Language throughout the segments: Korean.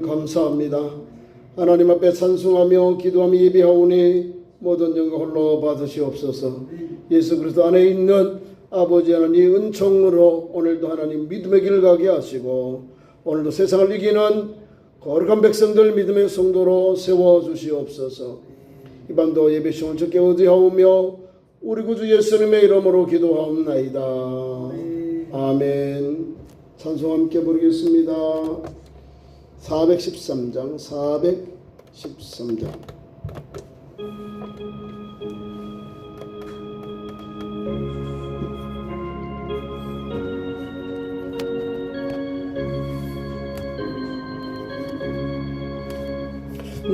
감사합니다. 하나님 앞에 찬송하며 기도하며 예배하오니 모든 영광 홀로 받으시옵소서. 예수 그리스도 안에 있는 아버지 하나님 은총으로 오늘도 하나님 믿음의 길 가게 하시고 오늘도 세상을 이기는 거룩한 백성들 믿음의 성도로 세워주시옵소서. 이 밤도 예배 시간 적게 의지하오며 우리 구주 예수님의 이름으로 기도하옵나이다. 아멘. 찬송 함께 부르겠습니다. 413장 413장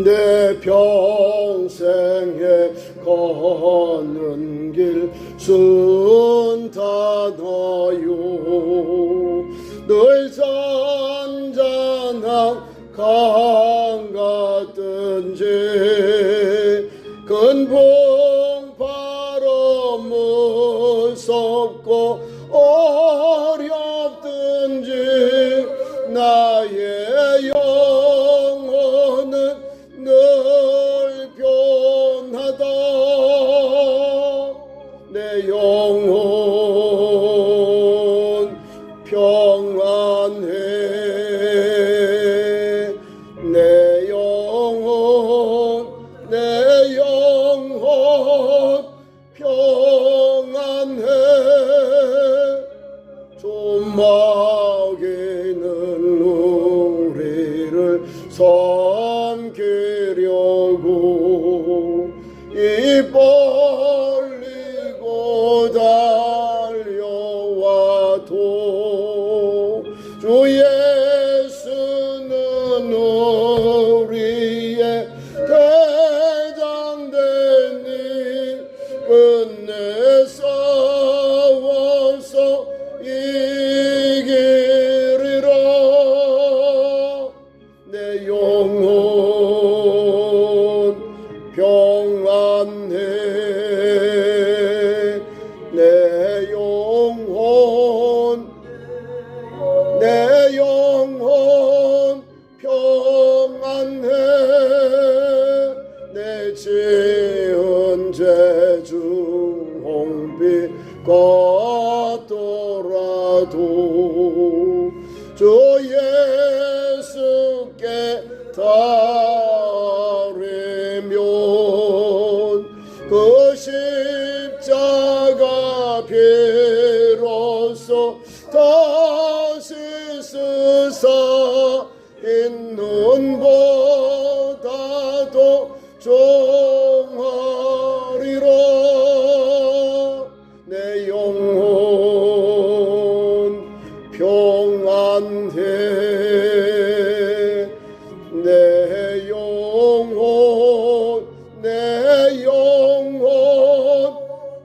내 평생에 걷는 길 순탄하요 늘 잔잔한 강 같든지 근풍 바람 무섭고 어렵든지 나의 영혼은 늘 변하다 내 영혼 평안해 내 영혼 평안해 조막에는 우리를 섬기려고 입 벌리고 달려와도 주 예수는 우리의 대장 되니 끝내 싸워서 이기리라 내 영혼 평안해 내 영혼 평안해 내 지은 죄중 홍비 같더라도 주 예수께 따르면 그 십자가 비로소 다시 스사 있는 보다도 종하리라 내 영혼 평안해 내 영혼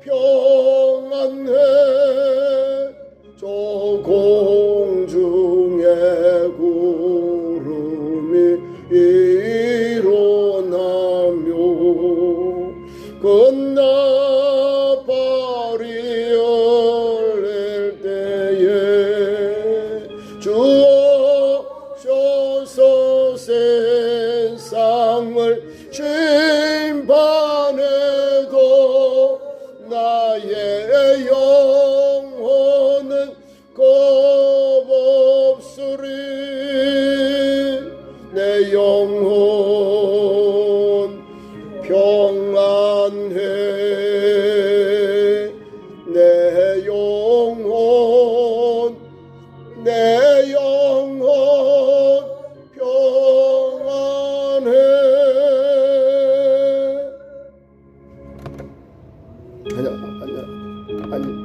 평안해 저 공중에 구름이 일어나며 끝나발이 열릴 때에 주옵소서 세상을 심판해도 나의 영혼은 겁없으리 내 영혼 평안해 내 영혼 평안해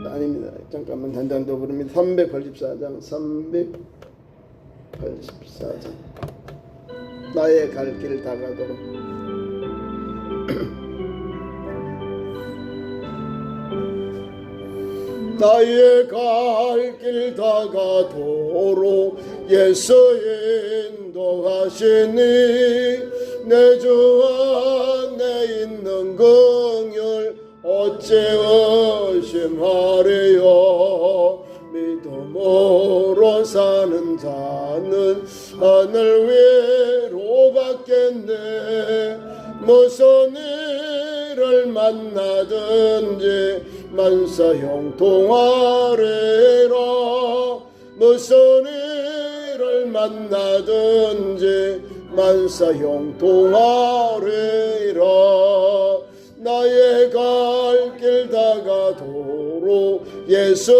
아닙니다. 잠깐만 한 장 더 부릅니다. 384장 나의 갈 길 다가도록 나의 갈 길 다가도록 예수 인도하시니 내 주 안에 있는 긍휼 어찌 의심하리요 믿음으로 사는 자는 하늘 위에 만나든지 만사 형통하리라. 무슨 일을 만나든지 만사 형통하리라. 나의 갈 길 다가도록 예수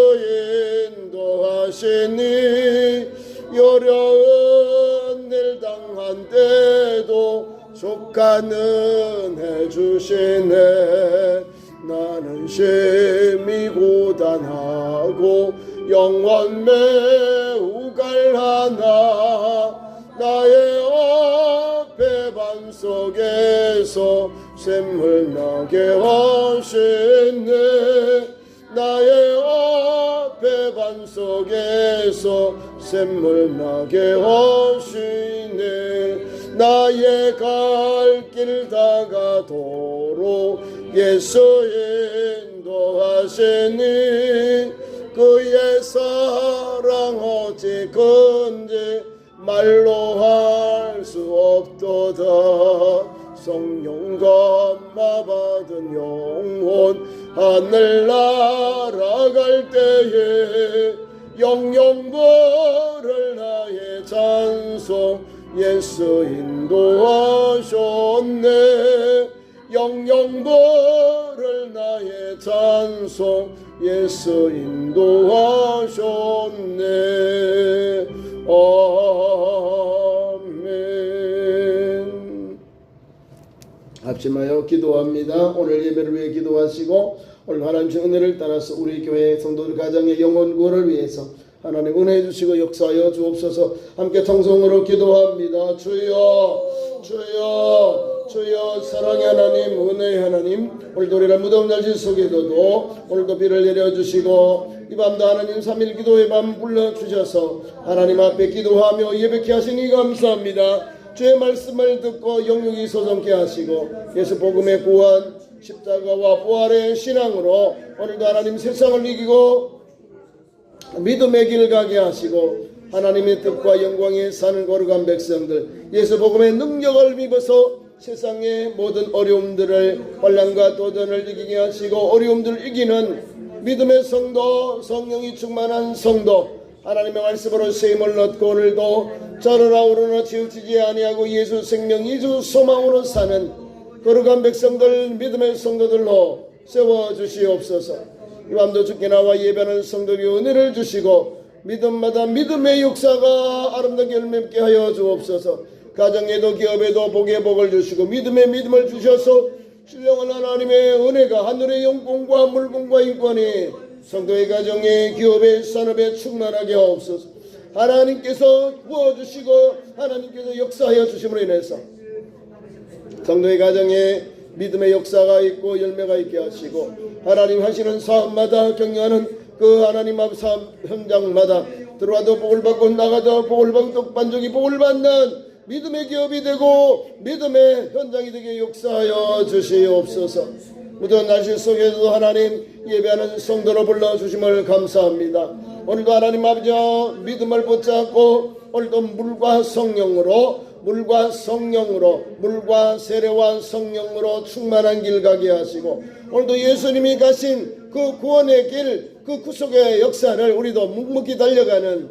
인도하시니 어려운 일 당한 때도 족한 은혜 주시네. 나는 심히 고단하고 영원 매우 갈하나 나의 앞에 밤 속에서 샘물 나게 하시네. 나의 앞에 밤 속에서 샘물 나게 하시네. 나의 갈 길 다가도록 예수 인도하시니 그의 사랑 어찌 큰지 말로 할 수 없도다. 성령 감화 받은 영혼 하늘 날아갈 때에 영영 부를 나의 찬송 예수 인도하셨네. 영영 부를 나의 찬송 예수 인도하셨네. 아멘. 합심하여 기도합니다. 오늘 예배를 위해 기도하시고 오늘 하나님 은혜를 따라서 우리 교회 성도들 가정의 영혼 구원을 위해서 하나님 은혜해 주시고 역사하여 주옵소서. 함께 통성으로 기도합니다. 주여 주여 주여 사랑의 하나님 은혜의 하나님 오늘도 우리를 무더운 날씨 속에서도 오늘도 비를 내려주시고 이 밤도 하나님 3일 기도의 밤 불러주셔서 하나님 앞에 기도하며 예배케 하시니 감사합니다. 주의 말씀을 듣고 영육이 소성케 하시고 예수 복음의 구원 십자가와 부활의 신앙으로 오늘도 하나님 세상을 이기고 믿음의 길 가게 하시고 하나님의 뜻과 영광에 사는 거룩한 백성들 예수 복음의 능력을 믿어서 세상의 모든 어려움들을 환난과 도전을 이기게 하시고 어려움들을 이기는 믿음의 성도 성령이 충만한 성도 하나님의 말씀으로 세임을 얻고 오늘도 저러나 오르나 치우치지 아니하고 예수 생명 예수 소망으로 사는 거룩한 백성들 믿음의 성도들로 세워주시옵소서. 이 밤도 주께 나와 예배하는 성도들이 은혜를 주시고 믿음마다 믿음의 역사가 아름답게 열매맺게 하여 주옵소서. 가정에도 기업에도 복의 복을 주시고 믿음의 믿음을 주셔서 신령한 하나님의 은혜가 하늘의 영광과 물권과 인권이 성도의 가정에 기업에 산업에 충만하게 하옵소서. 하나님께서 부어주시고 하나님께서 역사하여 주심으로 인해서 성도의 가정에 믿음의 역사가 있고 열매가 있게 하시고 하나님 하시는 사업마다 경영하는 그 하나님 앞 사업 현장마다 들어와도 복을 받고 나가도 복을 받고 반족이 복을 받는 믿음의 기업이 되고 믿음의 현장이 되게 역사하여 주시옵소서. 무더운 날씨 속에서도 하나님 예배하는 성도로 불러주심을 감사합니다. 오늘도 하나님 아버지 믿음을 붙잡고 오늘도 물과 성령으로 물과 세례와 성령으로 충만한 길 가게 하시고 오늘도 예수님이 가신 그 구원의 길 그 구속의 역사를 우리도 묵묵히 달려가는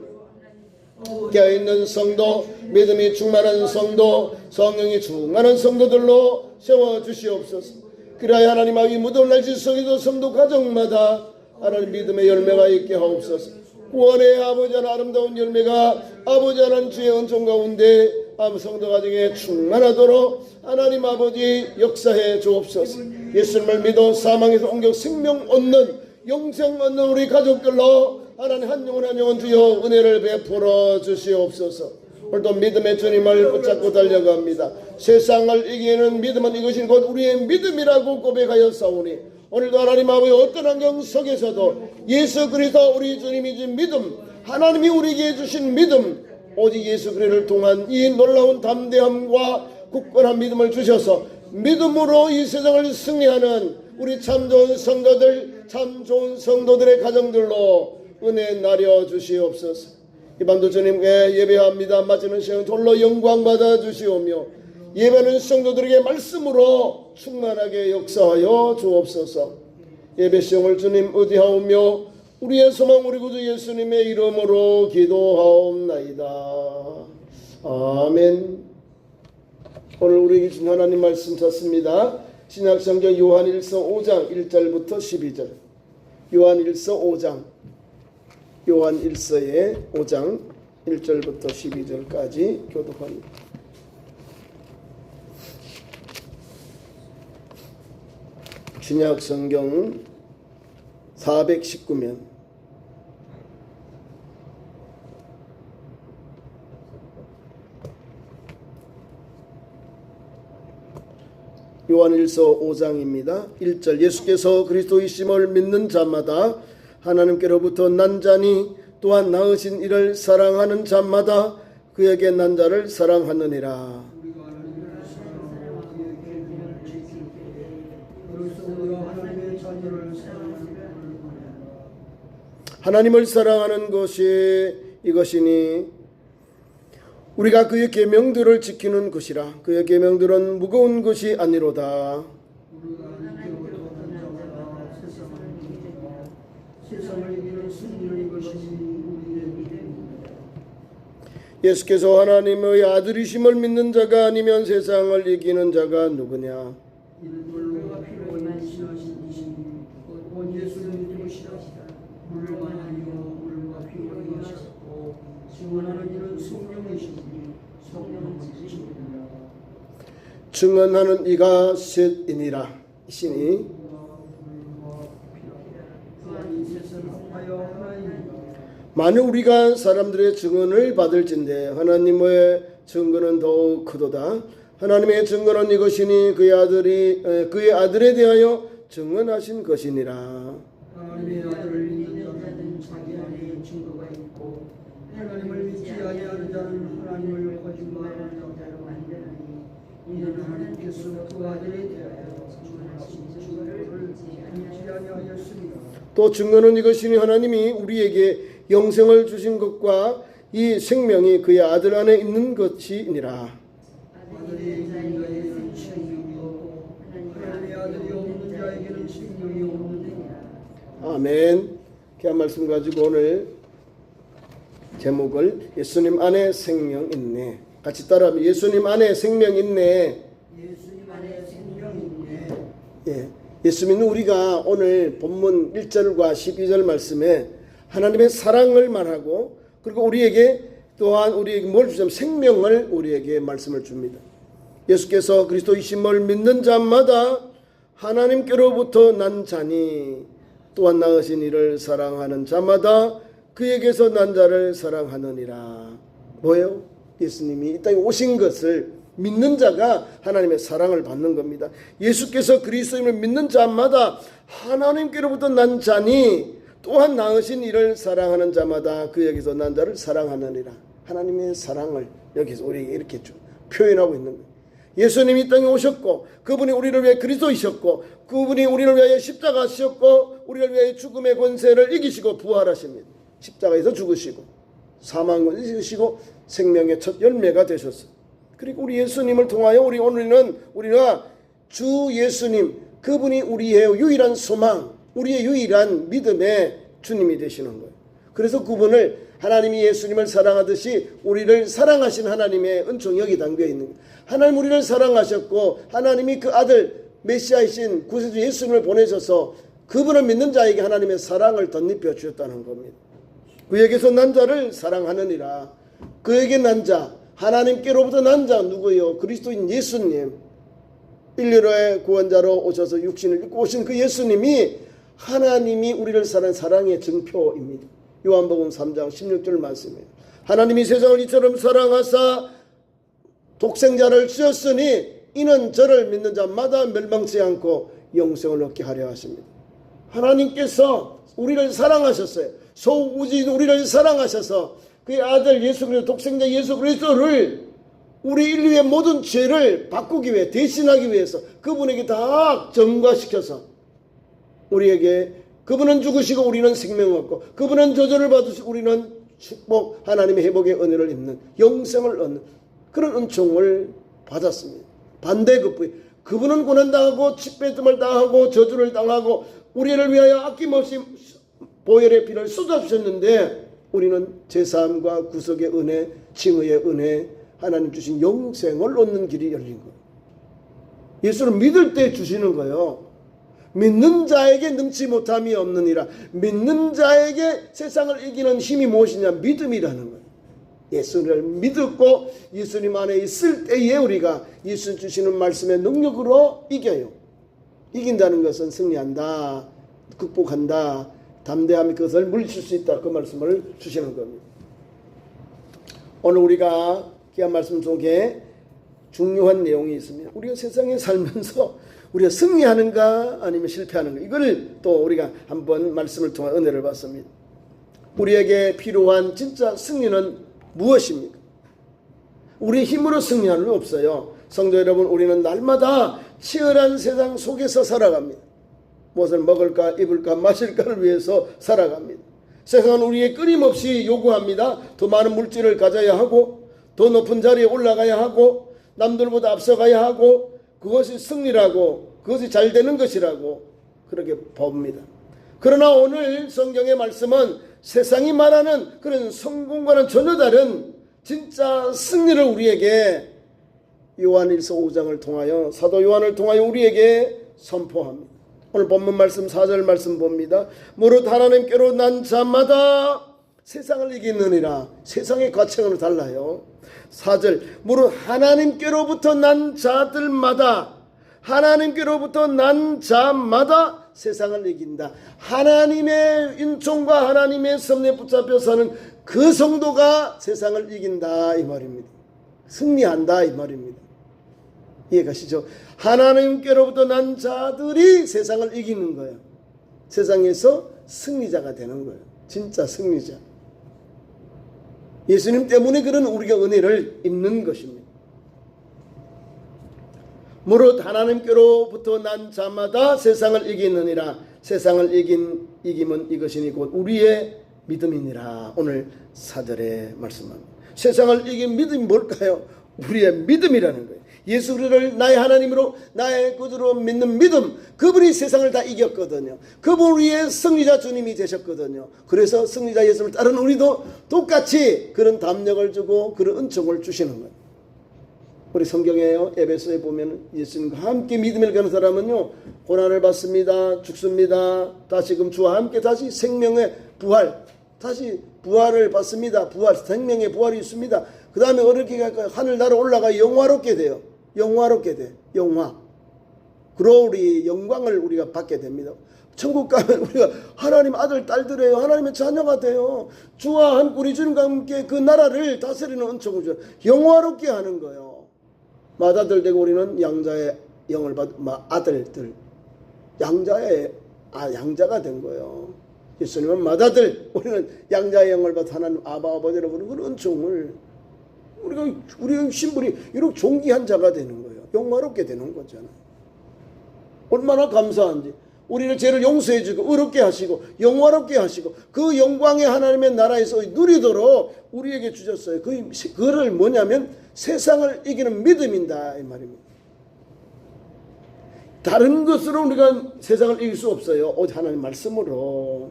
깨어있는 성도 믿음이 충만한 성도 성령이 충만한 성도들로 세워주시옵소서. 그래야 하나님 아버지 무더운 날씨 속에도 성도 가정마다 하나님 믿음의 열매가 있게 하옵소서. 구원의 아버지 하나님 아름다운 열매가 아버지 하나님 주의 은총 가운데 성도 가정에 충만하도록 하나님 아버지 역사해 주옵소서. 예수님을 믿어 사망에서 옮겨 생명 얻는 영생 얻는 우리 가족들로 하나님 한 영혼 주여 은혜를 베풀어 주시옵소서. 오늘도 믿음의 주님을 붙잡고 달려갑니다. 세상을 이기는 믿음은 이것이 곧 우리의 믿음이라고 고백하여 싸우니 오늘도 하나님 아버지 어떤 환경 속에서도 예수 그리스도 우리 주님이 준 믿음 하나님이 우리에게 주신 믿음 오직 예수 그리스도를 통한 이 놀라운 담대함과 굳건한 믿음을 주셔서 믿음으로 이 세상을 승리하는 우리 참 좋은 성도들 참 좋은 성도들의 가정들로 은혜 나려 주시옵소서. 이 밤도 주님께 예배합니다. 마치는 시간 홀로 영광 받아 주시오며 예배하는 성도들에게 말씀으로 충만하게 역사하여 주옵소서. 예배 시험을 주님 의지하오며 우리의 소망 우리 구주 예수님의 이름으로 기도하옵나이다. 아멘. 오늘 우리에게 주신 하나님 말씀 찾습니다. 신약성경 요한일서 5장 1절부터 12절. 요한일서 5장, 요한일서의 5장 1절부터 12절까지 교독합니다. 신약성경 419면 요한일서 5장입니다. 1절. 예수께서 그리스도이심을 믿는 자마다 하나님께로부터 난 자니 또한 낳으신 이를 사랑하는 자마다 그에게 난 자를 사랑하느니라. 하나님을 사랑하는 것이 이것이니 우리가 그의 계명들을 지키는 것이라. 그의 계명들은 무거운 것이 아니로다. 예수께서 하나님의 아들이심을 믿는 자가 아니면 세상을 이기는 자가 누구냐? 증언하는 이가 셋이니라. 이시니 만일 우리가 사람들의 증언을 받을진대 하나님의 증거는 더욱 크도다. 하나님의 증거는 이것이니 그의 아들에 대하여 증언하신 것이니라. 하나님의 아들을 믿는 자는 자기 안에 증거가 있고 하나님을 믿지 아니하는 자는 하나님을 거짓말하는 자로 만드나니 이는 하나님께서 그 아들에 대하여 증언하신 증거를 믿지 아니하였습니다. 또 증거는 이것이니 하나님이 우리에게 영생을 주신 것과 이 생명이 그의 아들 안에 있는 것이니라. 아들이 있는 자에게는 생명이 없고 하나님의 아들이 없는 자에게는 생명이 없느니라. 아멘. 귀한 말씀 가지고 오늘 제목을 예수님 안에 생명 있네. 같이 따라하면 예수님 안에 생명 있네. 예수님 안에 생명이 있네. 예. 예수 믿는 우리가 오늘 본문 1절과 12절 말씀에 하나님의 사랑을 말하고 그리고 우리에게 또한 우리에게 뭘 주냐면 생명을 우리에게 말씀을 줍니다. 예수께서 그리스도이심을 믿는 자마다 하나님께로부터 난 자니 또한 낳으신 이를 사랑하는 자마다 그에게서 난 자를 사랑하느니라. 뭐예요? 예수님이 이 땅에 오신 것을 믿는 자가 하나님의 사랑을 받는 겁니다. 예수께서 그리스도임을 믿는 자마다 하나님께로부터 난 자니 또한 낳으신 이를 사랑하는 자마다 그에게서 난 자를 사랑하느니라. 하나님의 사랑을 여기서 우리에게 이렇게 표현하고 있는 거예요. 예수님이 이 땅에 오셨고 그분이 우리를 위해 그리스도이셨고 그분이 우리를 위하여 십자가 지셨고 우리를 위하여 죽음의 권세를 이기시고 부활하십니다. 십자가에서 죽으시고 사망을 이기시고 생명의 첫 열매가 되셨어요. 그리고 우리 예수님을 통하여 우리가 주 예수님 그분이 우리의 유일한 소망 우리의 유일한 믿음의 주님이 되시는 거예요. 그래서 그분을 하나님이 예수님을 사랑하듯이 우리를 사랑하신 하나님의 은총이 여기 담겨 있는 거예요. 하나님 우리를 사랑하셨고 하나님이 그 아들 메시아이신 구세주 예수님을 보내셔서 그분을 믿는 자에게 하나님의 사랑을 덧입혀 주셨다는 겁니다. 그에게서 난 자를 사랑하느니라. 그에게 난 자 하나님께로부터 난 자 누구요? 그리스도인 예수님. 인류의 구원자로 오셔서 육신을 입고 오신 그 예수님이 하나님이 우리를 사랑한 사랑의 증표입니다. 요한복음 3장 16절 말씀이에요. 하나님이 세상을 이처럼 사랑하사 독생자를 주셨으니 이는 저를 믿는 자마다 멸망치 않고 영생을 얻게 하려 하십니다. 하나님께서 우리를 사랑하셨어요. 소우주인 우리를 사랑하셔서 그의 아들 예수 그리스도 독생자 예수 그리스도를 우리 인류의 모든 죄를 바꾸기 위해 대신하기 위해서 그분에게 다 전가시켜서 우리에게 그분은 죽으시고 우리는 생명을 얻고 그분은 저주를 받으시고 우리는 축복 하나님의 회복의 은혜를 입는 영생을 얻는 그런 은총을 받았습니다. 반대급부에 그분은 고난당하고 침뱉음을 당하고 저주를 당하고 우리를 위하여 아낌없이 보혈의 피를 쏟아주셨는데 우리는 제사함과 구속의 은혜, 칭의의 은혜, 하나님 주신 영생을 얻는 길이 열린 거예요. 예수를 믿을 때 주시는 거예요. 믿는 자에게 능치 못함이 없느니라. 믿는 자에게 세상을 이기는 힘이 무엇이냐? 믿음이라는 거예요. 예수를 믿고 예수님 안에 있을 때에 우리가 예수 주시는 말씀의 능력으로 이겨요. 이긴다는 것은 승리한다, 극복한다, 담대함이 그것을 물리칠 수 있다. 그 말씀을 주시는 겁니다. 오늘 우리가 귀한 말씀 속에 중요한 내용이 있습니다. 우리가 세상에 살면서 우리가 승리하는가 아니면 실패하는가, 이걸 또 우리가 한번 말씀을 통해 은혜를 받습니다. 우리에게 필요한 진짜 승리는 무엇입니까? 우리 힘으로 승리하는 건 없어요. 성도 여러분, 우리는 날마다 치열한 세상 속에서 살아갑니다. 무엇을 먹을까, 입을까, 마실까를 위해서 살아갑니다. 세상은 우리에게 끊임없이 요구합니다. 더 많은 물질을 가져야 하고, 더 높은 자리에 올라가야 하고, 남들보다 앞서가야 하고, 그것이 승리라고, 그것이 잘 되는 것이라고 그렇게 봅니다. 그러나 오늘 성경의 말씀은 세상이 말하는 그런 성공과는 전혀 다른 진짜 승리를 우리에게 요한일서 5장을 통하여, 사도 요한을 통하여 우리에게 선포합니다. 오늘 본문 말씀 4절 말씀 봅니다. 무릇 하나님께로 난 자마다 세상을 이기느니라. 세상의 가치는 달라요. 4절, 무릇 하나님께로부터 난 자들마다, 하나님께로부터 난 자마다 세상을 이긴다. 하나님의 은총과 하나님의 섭리에 붙잡혀 사는 그 성도가 세상을 이긴다 이 말입니다. 승리한다 이 말입니다. 이해가시죠? 하나님께로부터 난 자들이 세상을 이기는 거예요. 세상에서 승리자가 되는 거예요. 진짜 승리자. 예수님 때문에 그런 우리가 은혜를 입는 것입니다. 무릇 하나님께로부터 난 자마다 세상을 이기느니라. 세상을 이김은 이것이니 곧 우리의 믿음이니라. 오늘 4절에 말씀합니다. 세상을 이긴 믿음이 뭘까요? 우리의 믿음이라는 거예요. 예수 그리스도를 나의 하나님으로 나의 구주로 믿는 믿음, 그분이 세상을 다 이겼거든요. 그분 위에 승리자 주님이 되셨거든요. 그래서 승리자 예수를 따르는 우리도 똑같이 그런 담력을 주고 그런 은총을 주시는 거예요. 우리 성경에요, 에베소에 보면 예수님과 함께 믿음을 가는 사람은요 고난을 받습니다, 죽습니다, 다시금 주와 함께 다시 생명의 부활, 다시 부활을 받습니다. 부활, 생명의 부활이 있습니다. 그 다음에 어렵게 하늘 나라 올라가 영화롭게 돼요. 영화롭게 돼. 영화. 글로리, 영광을 우리가 받게 됩니다. 천국 가면 우리가 하나님 아들, 딸들이에요. 하나님의 자녀가 돼요. 주와 함께 우리 주님과 함께 그 나라를 다스리는 은총을 줘요. 영화롭게 하는 거예요. 맏아들 되고 우리는 양자의 영을 받은 아들들. 양자가 된 거예요. 예수님은 맏아들, 우리는 양자의 영을 받은 하나님 아버지라고 부르는 그런 은총을 우리의 신분이 이렇게 존귀한 자가 되는 거예요. 영화롭게 되는 거잖아요. 얼마나 감사한지. 우리는 죄를 용서해 주고 의롭게 하시고 영화롭게 하시고 그 영광의 하나님의 나라에서 누리도록 우리에게 주셨어요. 그거를 뭐냐면 세상을 이기는 믿음이다 이 말입니다. 다른 것으로 우리가 세상을 이길 수 없어요. 오직 하나님 말씀으로.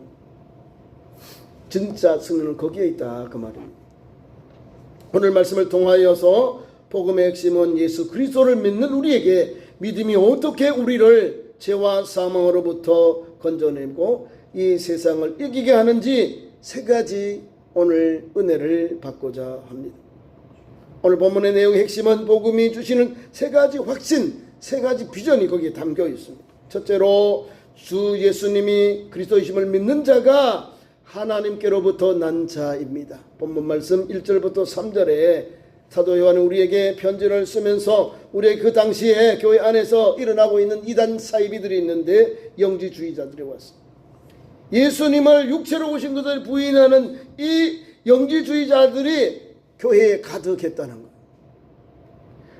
진짜 승리는 거기에 있다 그 말입니다. 오늘 말씀을 통하여서 복음의 핵심은 예수 그리스도를 믿는 우리에게 믿음이 어떻게 우리를 죄와 사망으로부터 건져내고 이 세상을 이기게 하는지 세 가지 오늘 은혜를 받고자 합니다. 오늘 본문의 내용의 핵심은 복음이 주시는 세 가지 확신, 세 가지 비전이 거기에 담겨 있습니다. 첫째로 주 예수님이 그리스도이심을 믿는 자가 하나님께로부터 난 자입니다. 본문 말씀 1절부터 3절에 사도 요한은 우리에게 편지를 쓰면서 우리의 그 당시에 교회 안에서 일어나고 있는 이단 사이비들이 있는데 영지주의자들이 왔습니다. 예수님을 육체로 오신 것을 부인하는 이 영지주의자들이 교회에 가득했다는 거예요.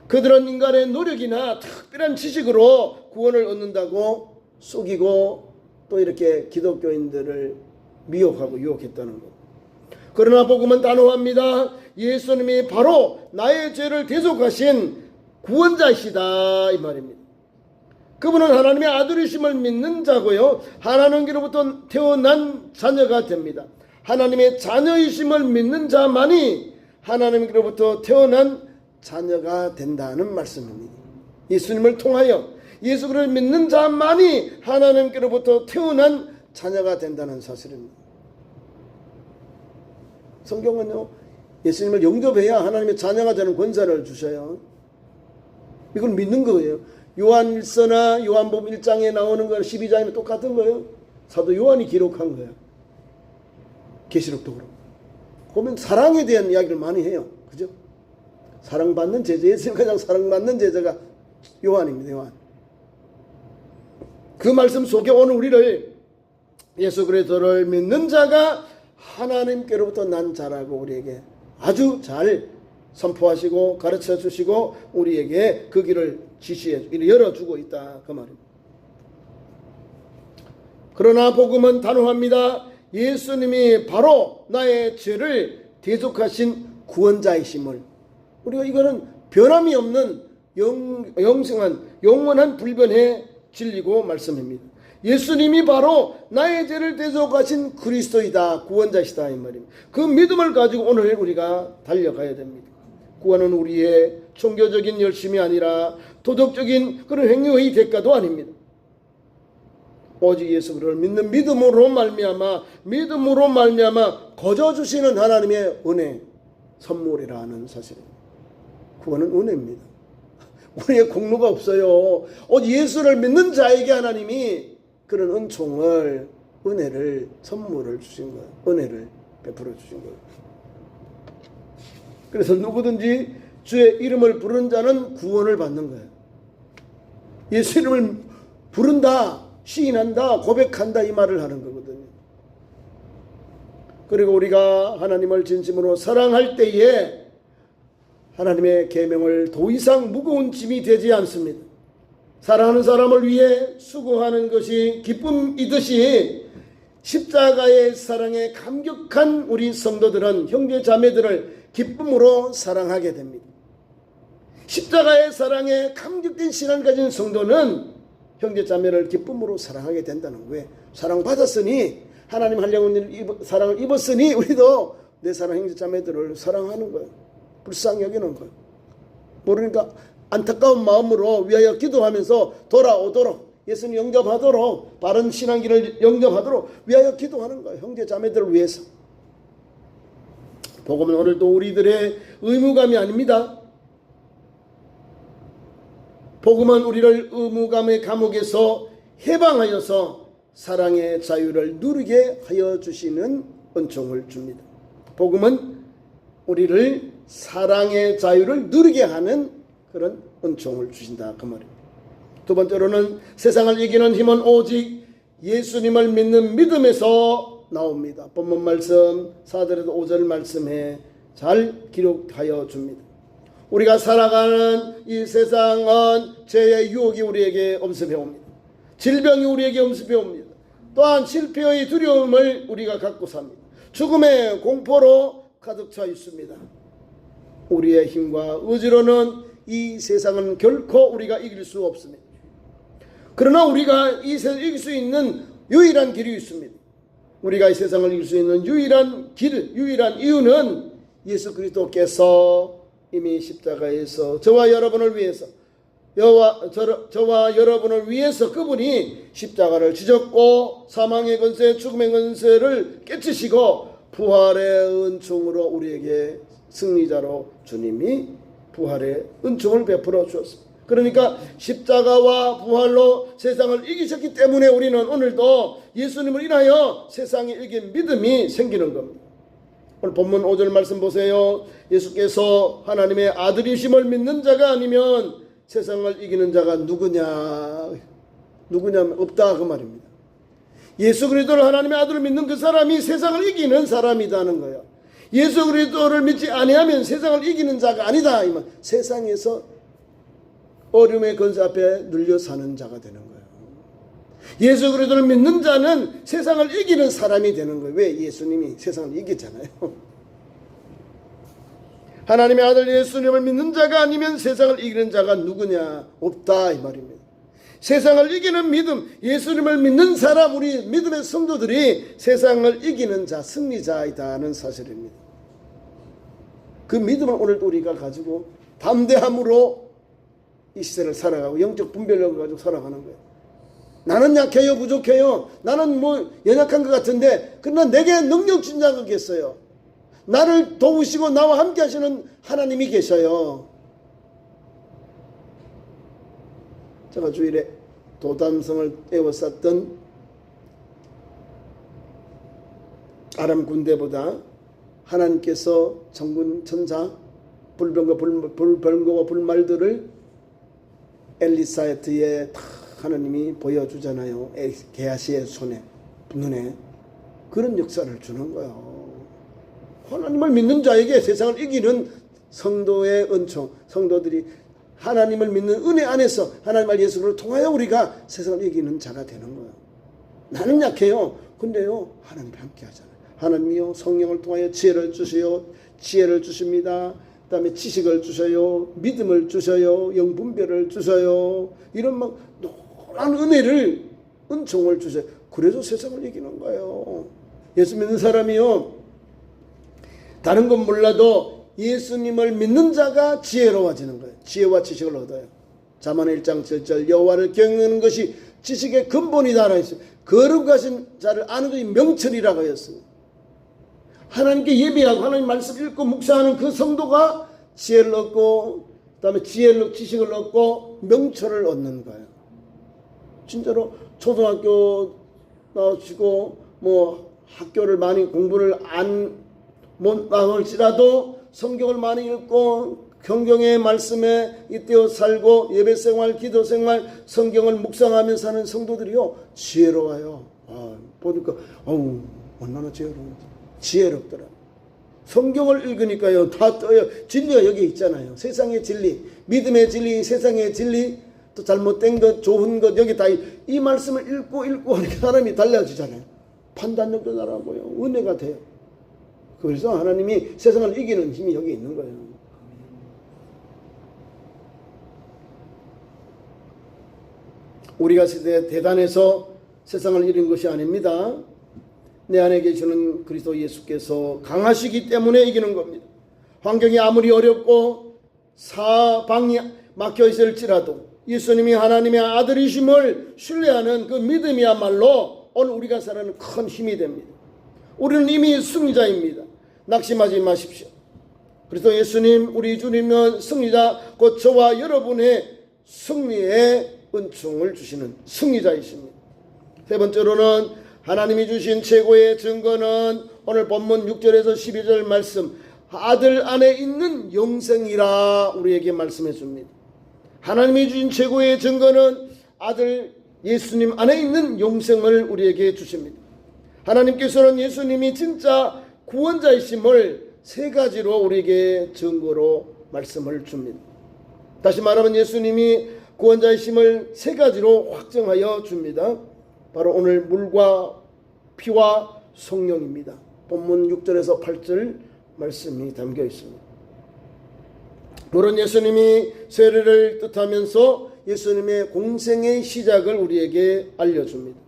그들은 인간의 노력이나 특별한 지식으로 구원을 얻는다고 속이고 또 이렇게 기독교인들을 미혹하고 유혹했다는 것. 그러나 복음은 단호합니다. 예수님이 바로 나의 죄를 대속하신 구원자이시다 이 말입니다. 그분은 하나님의 아들이심을 믿는 자고요, 하나님께로부터 태어난 자녀가 됩니다. 하나님의 자녀이심을 믿는 자만이 하나님께로부터 태어난 자녀가 된다는 말씀입니다. 예수님을 통하여 예수 그리스도를 믿는 자만이 하나님께로부터 태어난 자녀가 된다는 사실입니다. 성경은요, 예수님을 영접해야 하나님의 자녀가 되는 권세를 주셔요. 이걸 믿는 거예요. 요한 1서나 요한복음 1장에 나오는 거 12장에는 똑같은 거예요. 사도 요한이 기록한 거예요. 계시록도 그렇고. 보면 사랑에 대한 이야기를 많이 해요. 그죠? 사랑받는 제자, 예수님 가장 사랑받는 제자가 요한입니다. 요한. 그 말씀 속에 오늘 우리를 예수 그리스도를 믿는 자가 하나님께로부터 난 자라고 우리에게 아주 잘 선포하시고 가르쳐 주시고 우리에게 그 길을 열어주고 있다 그 말입니다. 그러나 복음은 단호합니다. 예수님이 바로 나의 죄를 대속하신 구원자이심을, 우리가 이거는 변함이 없는 영원한 불변의 진리고 말씀입니다. 예수님이 바로 나의 죄를 대속하신 그리스도이다, 구원자시다 이 말입니다. 그 믿음을 가지고 오늘 우리가 달려가야 됩니다. 구원은 우리의 종교적인 열심이 아니라 도덕적인 그런 행위의 대가도 아닙니다. 오직 예수 그리스도를 믿는 믿음으로 말미암아 거저 주시는 하나님의 은혜 선물이라 하는 사실입니다. 구원은 은혜입니다. 우리의 공로가 없어요. 오직 예수를 믿는 자에게 하나님이 그런 은혜를 선물을 주신 거예요. 은혜를 베풀어 주신 거예요. 그래서 누구든지 주의 이름을 부르는 자는 구원을 받는 거예요. 예수 이름을 부른다, 시인한다, 고백한다 이 말을 하는 거거든요. 그리고 우리가 하나님을 진심으로 사랑할 때에 하나님의 계명을 더 이상 무거운 짐이 되지 않습니다. 사랑하는 사람을 위해 수고하는 것이 기쁨이듯이 십자가의 사랑에 감격한 우리 성도들은 형제 자매들을 기쁨으로 사랑하게 됩니다. 십자가의 사랑에 감격된 신앙을 가진 성도는 형제 자매를 기쁨으로 사랑하게 된다는 거예요. 사랑받았으니, 하나님 하려는 사랑을 입었으니 우리도 내 사랑 형제 자매들을 사랑하는 거예요. 불쌍히 여기는 거예요. 모르니까 안타까운 마음으로 위하여 기도하면서 돌아오도록, 예수님 영접하도록, 바른 신앙길을 영접하도록 위하여 기도하는 거예요. 형제 자매들을 위해서. 복음은 오늘도 우리들의 의무감이 아닙니다. 복음은 우리를 의무감의 감옥에서 해방하여서 사랑의 자유를 누리게 하여 주시는 은총을 줍니다. 복음은 우리를 사랑의 자유를 누리게 하는 그런 은총을 주신다 그 말입니다. 두 번째로는 세상을 이기는 힘은 오직 예수님을 믿는 믿음에서 나옵니다. 본문 말씀 4절에서 5절 말씀에 잘 기록하여 줍니다. 우리가 살아가는 이 세상은 죄의 유혹이 우리에게 엄습해 옵니다. 질병이 우리에게 엄습해 옵니다. 또한 실패의 두려움을 우리가 갖고 삽니다. 죽음의 공포로 가득 차 있습니다. 우리의 힘과 의지로는 이 세상은 결코 우리가 이길 수 없습니다. 그러나 우리가 이 세상을 이길 수 있는 유일한 길이 있습니다. 우리가 이 세상을 이길 수 있는 유일한 이유는 예수 그리스도께서 이미 십자가에서 저와 여러분을 위해서 그분이 십자가를 지셨고 사망의 권세, 죽음의 권세를 깨치시고 부활의 은총으로 우리에게 승리자로 주님이 부활의 은총을 베풀어 주었습니다. 그러니까 십자가와 부활로 세상을 이기셨기 때문에 우리는 오늘도 예수님을 인하여 세상에 이긴 믿음이 생기는 겁니다. 오늘 본문 5절 말씀 보세요. 예수께서 하나님의 아들이심을 믿는 자가 아니면 세상을 이기는 자가 누구냐 없다 그 말입니다. 예수 그리스도를 하나님의 아들을 믿는 그 사람이 세상을 이기는 사람이라는 거예요. 예수 그리스도를 믿지 아니하면 세상을 이기는 자가 아니다. 이 말. 세상에서 어려움의 권세 앞에 눌려 사는 자가 되는 거예요. 예수 그리스도를 믿는 자는 세상을 이기는 사람이 되는 거예요. 왜? 예수님이 세상을 이겼잖아요. 하나님의 아들 예수님을 믿는 자가 아니면 세상을 이기는 자가 누구냐? 없다 이 말입니다. 세상을 이기는 믿음, 예수님을 믿는 사람, 우리 믿음의 성도들이 세상을 이기는 자, 승리자이다는 사실입니다. 그 믿음을 오늘도 우리가 가지고 담대함으로 이 시대를 살아가고 영적 분별력을 가지고 살아가는 거예요. 나는 약해요, 부족해요. 나는 뭐 연약한 것 같은데 그러나 내게 능력 준 자가 계세요. 나를 도우시고 나와 함께 하시는 하나님이 계셔요. 제가 주일에 도담성을 에워쌌던 아람 군대보다 하나님께서 천군 천사 불병과 불말들을 엘리사에트에 다 하나님이 보여주잖아요. 게하시의 손에 눈에 그런 역사를 주는 거예요. 하나님을 믿는 자에게 세상을 이기는 성도의 은총, 성도들이 하나님을 믿는 은혜 안에서 하나님 말 예수를 통하여 우리가 세상을 이기는 자가 되는 거예요. 나는 약해요. 근데요 하나님이 함께 하잖아요. 하나님이요 성령을 통하여 지혜를 주셔요. 지혜를 주십니다. 그 다음에 지식을 주셔요. 믿음을 주셔요. 영분별을 주셔요. 이런 막 노란 은혜를 은총을 주셔요. 그래서 세상을 이기는 거예요. 예수 믿는 사람이요 다른 건 몰라도 예수님을 믿는 자가 지혜로워지는 거예요. 지혜와 지식을 얻어요. 잠언 1장 7절 여호와를 경외하는 것이 지식의 근본이다 했어요. 거룩하신 자를 아는 것이 명철이라고 했습니다. 하나님께 예배하고 하나님 말씀 읽고 묵상하는 그 성도가 지혜를 얻고 그다음에 지식을 얻고 명철을 얻는 거예요. 진짜로 초등학교 나오시고 뭐 학교를 많이 공부를 못 나올지라도 성경을 많이 읽고 성경의 말씀에 잇대어 살고 예배생활, 기도생활, 성경을 묵상하면서 하는 성도들이요 지혜로워요. 보니까 얼마나 지혜롭더라. 성경을 읽으니까요 다 떠요. 진리가 여기 있잖아요. 세상의 진리, 믿음의 진리, 세상의 진리, 또 잘못된 것, 좋은 것 여기 다 이 말씀을 읽고 하니까 사람이 달라지잖아요. 판단력도 나라고요. 은혜가 돼요. 그래서 하나님이 세상을 이기는 힘이 여기 있는 거예요. 우리가 대단해서 세상을 이긴 것이 아닙니다. 내 안에 계시는 그리스도 예수께서 강하시기 때문에 이기는 겁니다. 환경이 아무리 어렵고 사방이 막혀 있을지라도 예수님이 하나님의 아들이심을 신뢰하는 그 믿음이야말로 오늘 우리가 살아가는 큰 힘이 됩니다. 우리는 이미 승리자입니다. 낙심하지 마십시오. 그리스도 예수님 우리 주님은 승리자 곧 저와 여러분의 승리의 은총을 주시는 승리자이십니다. 세 번째로는 하나님이 주신 최고의 증거는 오늘 본문 6절에서 12절 말씀 아들 안에 있는 영생이라 우리에게 말씀해 줍니다. 하나님이 주신 최고의 증거는 아들 예수님 안에 있는 영생을 우리에게 주십니다. 하나님께서는 예수님이 진짜 구원자이심을 세 가지로 우리에게 증거로 말씀을 줍니다. 다시 말하면 예수님이 구원자이심을 세 가지로 확정하여 줍니다. 바로 오늘 물과 피와 성령입니다. 본문 6절에서 8절 말씀이 담겨 있습니다. 물은 예수님이 세례를 뜻하면서 예수님의 공생의 시작을 우리에게 알려줍니다.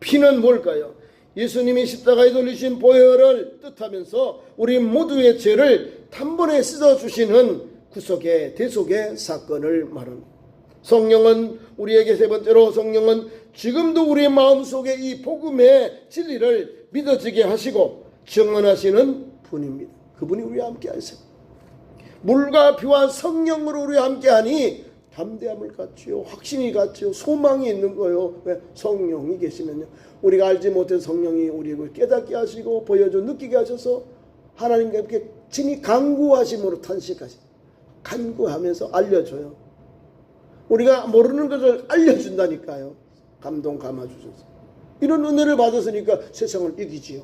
피는 뭘까요? 예수님이 십자가에 돌리신 보혈을 뜻하면서 우리 모두의 죄를 단번에 씻어주시는 구속의 대속의 사건을 말합니다. 성령은 우리에게 세 번째로 성령은 지금도 우리의 마음속에 이 복음의 진리를 믿어지게 하시고 증언하시는 분입니다. 그분이 우리와 함께 하세요. 물과 피와 성령으로 우리와 함께하니 담대함을 갖지요, 확신이 갖지요, 소망이 있는 거예요. 왜? 성령이 계시면요 우리가 알지 못한 성령이 우리를 깨닫게 하시고 보여줘 느끼게 하셔서 하나님과 함께 친히 간구하심으로 탄식하시 간구하면서 알려줘요. 우리가 모르는 것을 알려준다니까요. 감동 감아주셔서 이런 은혜를 받았으니까 세상을 이기지요.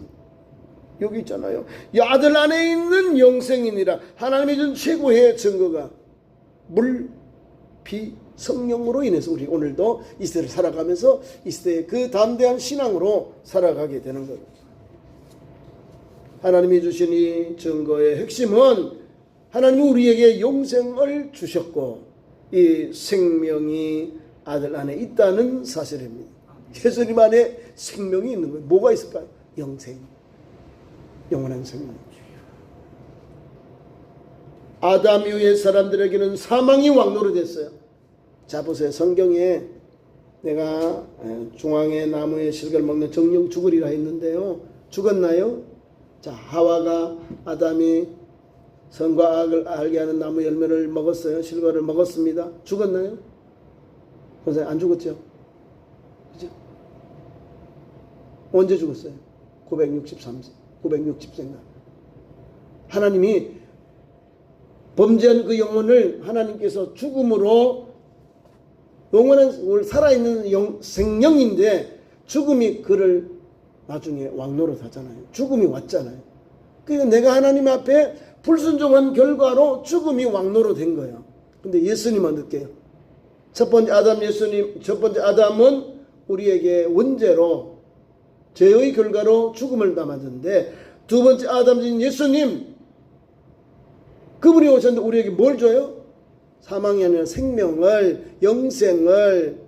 여기 있잖아요. 이 아들 안에 있는 영생이니라. 하나님이 준 최고의 증거가 물, 피, 성령으로 인해서 우리 오늘도 이 시대를 살아가면서 이 시대의 그 담대한 신앙으로 살아가게 되는 겁니다. 하나님이 주신 이 증거의 핵심은 하나님은 우리에게 영생을 주셨고 이 생명이 아들 안에 있다는 사실입니다. 예수님 안에 생명이 있는 거예요. 뭐가 있을까요? 영생, 영원한 생명. 아담 이후의 사람들에게는 사망이 왕노로 됐어요. 자 보세요. 성경에 내가 중앙의 나무의 실과를 먹는 정령 죽으리라 했는데요. 죽었나요? 자, 하와가 아담이 선과 악을 알게 하는 나무 열매를 먹었어요. 실과를 먹었습니다. 죽었나요? 보세요. 안 죽었죠? 그죠? 언제 죽었어요? 960세인가. 하나님이 범죄한 그 영혼을 하나님께서 죽음으로 영원한 살아있는 생명인데 죽음이 그를 나중에 왕노릇 하잖아요. 죽음이 왔잖아요. 그러니까 내가 하나님 앞에 불순종한 결과로 죽음이 왕노릇 된 거예요. 근데 예수님은 어때요? 첫 번째 아담은 우리에게 원죄로 죄의 결과로 죽음을 담았는데 두 번째 아담인 예수님 그분이 오셨는데 우리에게 뭘 줘요? 사망이 아니라 생명을, 영생을,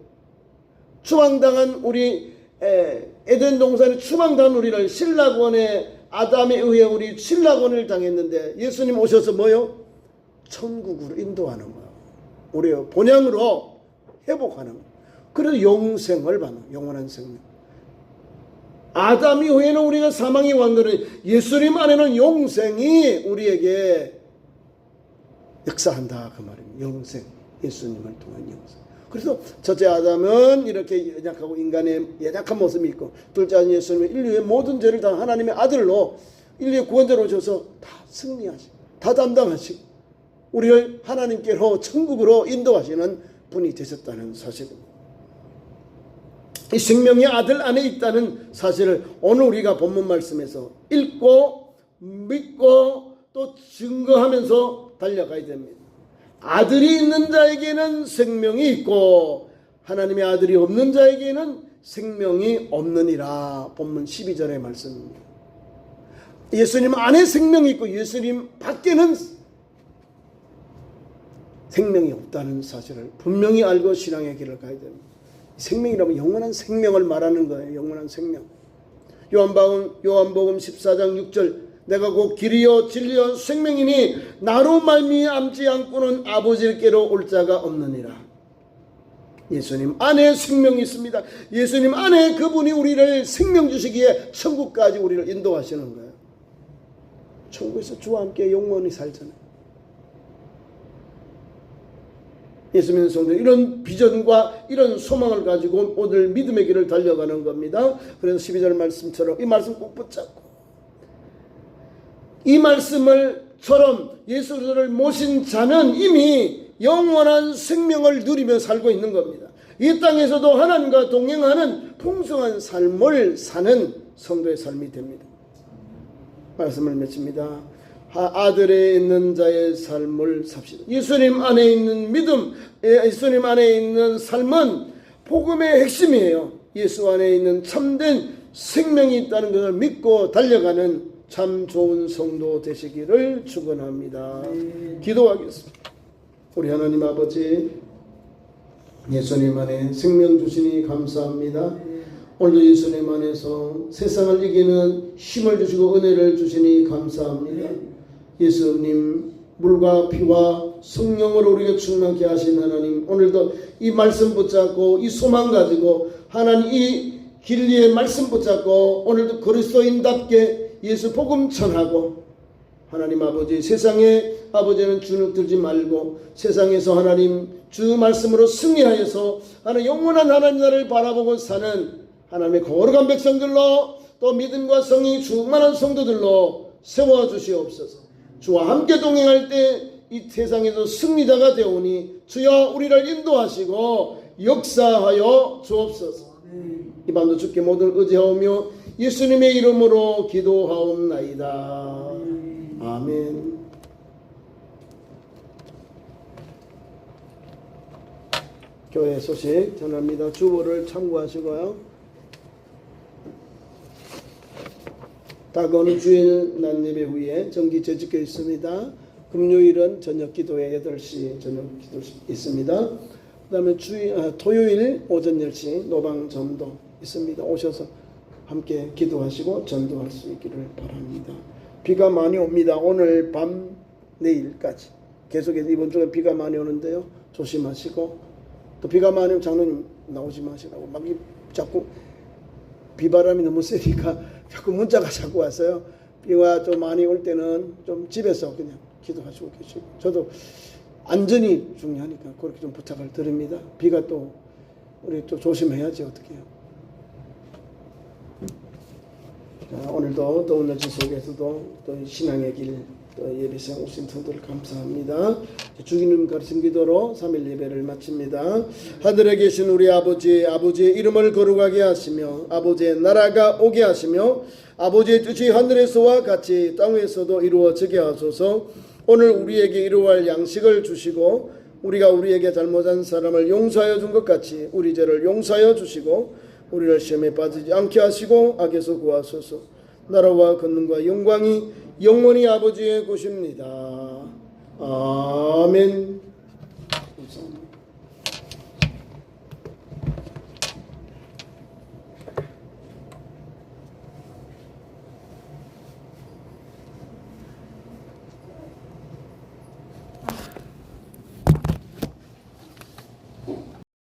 추방당한 우리 에덴 동산에 추방당한 우리를 신락원에 아담에 의해 우리 신락원을 당했는데 예수님 오셔서 뭐요? 천국으로 인도하는 거예요. 우리의 본향으로 회복하는 거예요. 그래서 영생을 받는 영원한 생명. 아담 이후에는 우리가 사망이 왕노릇, 예수님 안에는 영생이 우리에게 역사한다 그 말입니다. 영생, 예수님을 통한 영생. 그래서 첫째 아담은 이렇게 연약하고 인간의 연약한 모습이 있고 둘째 아담 예수님은 인류의 모든 죄를 다 하나님의 아들로 인류의 구원자로 오셔서 다 승리하시고 다 담당하시고 우리를 하나님께로 천국으로 인도하시는 분이 되셨다는 사실입니다. 이 생명의 아들 안에 있다는 사실을 오늘 우리가 본문 말씀에서 읽고 믿고 또 증거하면서 달려가야 됩니다. 아들이 있는 자에게는 생명이 있고 하나님의 아들이 없는 자에게는 생명이 없느니라. 본문 12절의 말씀입니다. 예수님 안에 생명이 있고 예수님 밖에는 생명이 없다는 사실을 분명히 알고 신앙의 길을 가야 됩니다. 생명이라면 영원한 생명을 말하는 거예요. 영원한 생명. 요한복음 14장 6절 내가 곧 길이요 진리요 생명이니 나로 말미암지 않고는 아버지께로 올 자가 없느니라. 예수님 안에 생명이 있습니다. 예수님 안에 그분이 우리를 생명 주시기에 천국까지 우리를 인도하시는 거예요. 천국에서 주와 함께 영원히 살잖아요. 예수 믿는 성도 이런 비전과 이런 소망을 가지고 오늘 믿음의 길을 달려가는 겁니다. 그래서 12절 말씀처럼 이 말씀 꼭 붙잡고 이 말씀을처럼 예수 그리스도를 모신 자는 이미 영원한 생명을 누리며 살고 있는 겁니다. 이 땅에서도 하나님과 동행하는 풍성한 삶을 사는 성도의 삶이 됩니다. 말씀을 맺습니다. 아들에 있는 자의 삶을 삽시다. 예수님 안에 있는 믿음, 예수님 안에 있는 삶은 복음의 핵심이에요. 예수 안에 있는 참된 생명이 있다는 것을 믿고 달려가는 참 좋은 성도 되시기를 축원합니다. 기도하겠습니다. 우리 하나님 아버지, 예수님 안에 생명 주시니 감사합니다. 오늘도 예수님 안에서 세상을 이기는 힘을 주시고 은혜를 주시니 감사합니다. 예수님 물과 피와 성령으로 우리가 충만케 하신 하나님, 오늘도 이 말씀 붙잡고 이 소망 가지고 하나님 이 진리의 말씀 붙잡고 오늘도 그리스도인답게 예수 복음 전하고 하나님 아버지 세상에 아버지는 주눅 들지 말고 세상에서 하나님 주 말씀으로 승리하여서 하나님 영원한 하나님 나라를 바라보고 사는 하나님의 거룩한 백성들로 또 믿음과 성이 충만한 성도들로 세워주시옵소서. 주와 함께 동행할 때 이 세상에서 승리자가 되오니 주여 우리를 인도하시고 역사하여 주옵소서. 이 밤도 주께 모든 의지하오며 예수님의 이름으로 기도하옵나이다. 아멘. 교회 소식 전합니다. 주보를 참고하시고요. 다가오는 주일 난예배 후에 정기 재직교 있습니다. 금요일은 저녁 기도회 8시 저녁 기도 있습니다. 그 다음에 토요일 오전 10시 노방전도 있습니다. 오셔서 함께 기도하시고 전도할 수 있기를 바랍니다. 비가 많이 옵니다. 오늘 밤 내일까지 계속해서 이번 주에 비가 많이 오는데요. 조심하시고 또 비가 많이 오면 장로님 나오지 마시라고 막 자꾸 비바람이 너무 세니까 자꾸 문자가 자꾸 왔어요. 비가 좀 많이 올 때는 좀 집에서 그냥 기도하시고 계시고 저도 안전이 중요하니까 그렇게 좀 부탁을 드립니다. 비가 또 우리 또 조심해야지 어떻게 해요. 자, 오늘도 더운 날씨 속에서도 또 신앙의 길 또 예배생 오신 성도들 감사합니다. 주기님 가르침 기도로 3일 예배를 마칩니다. 하늘에 계신 우리 아버지의 이름을 거룩하게 하시며 아버지의 나라가 오게 하시며 아버지의 뜻이 하늘에서와 같이 땅에서도 이루어지게 하소서. 오늘 우리에게 이루어할 양식을 주시고 우리가 우리에게 잘못한 사람을 용서하여 준 것 같이 우리 죄를 용서하여 주시고 우리를 시험에 빠지지 않게 하시고 악에서 구하소서. 나라와 권능과 영광이 영원히 아버지의 것입니다. 아멘.